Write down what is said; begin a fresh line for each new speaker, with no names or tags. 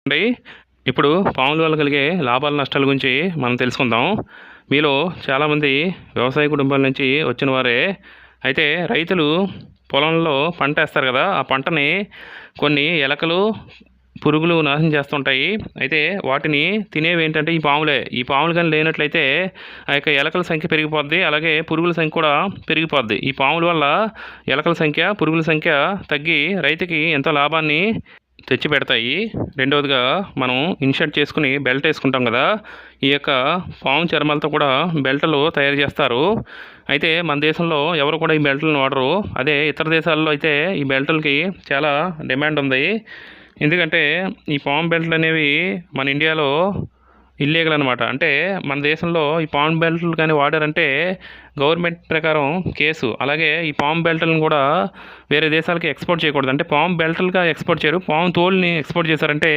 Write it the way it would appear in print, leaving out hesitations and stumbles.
అండి. ఇప్పుడు పాముల వల్ల కలిగే లాభాల నష్టాల గురించి మనం తెలుసుకుందాం. మీలో చాలామంది వ్యవసాయ కుటుంబాల నుంచి వచ్చిన వారే. అయితే రైతులు పొలంలో పంట వేస్తారు కదా! ఆ పంటని కొన్ని ఎలకలు, పురుగులు నాశనం చేస్తుంటాయి. అయితే వాటిని తినేవేంటంటే ఈ పాములే. ఈ పాములు గాని లేనట్లయితే ఆ యొక్క ఎలకల సంఖ్య పెరిగిపోద్ది. అలాగే పురుగుల సంఖ్య కూడా పెరిగిపోద్ది. ఈ పాముల వల్ల ఎలకల సంఖ్య, పురుగుల సంఖ్య తగ్గి రైతుకి ఎంతో లాభాన్ని తెచ్చిపెడతాయి. రెండవదిగా మనం ఇన్షర్ట్ చేసుకుని బెల్ట్ వేసుకుంటాం కదా! ఈ యొక్క పాము చర్మాలతో కూడా బెల్టులు తయారు చేస్తారు. అయితే మన దేశంలో ఎవరు కూడా ఈ బెల్టులను వాడరు. అదే ఇతర దేశాల్లో అయితే ఈ బెల్టులకి చాలా డిమాండ్ ఉంది. ఎందుకంటే ఈ పాము బెల్టులు అనేవి మన ఇండియాలో ఇల్లీగల్ అనమాట. అంటే మన దేశంలో ఈ పాము బెల్టులు కానీ వాడారంటే గవర్నమెంట్ ప్రకారం కేసు. అలాగే ఈ పాము బెల్టులను కూడా వేరే దేశాలకి ఎక్స్పోర్ట్ చేయకూడదు. అంటే పాము బెల్టులుగా ఎక్స్పోర్ట్ చేయరు. పాము తోలుని ఎక్స్పోర్ట్ చేశారంటే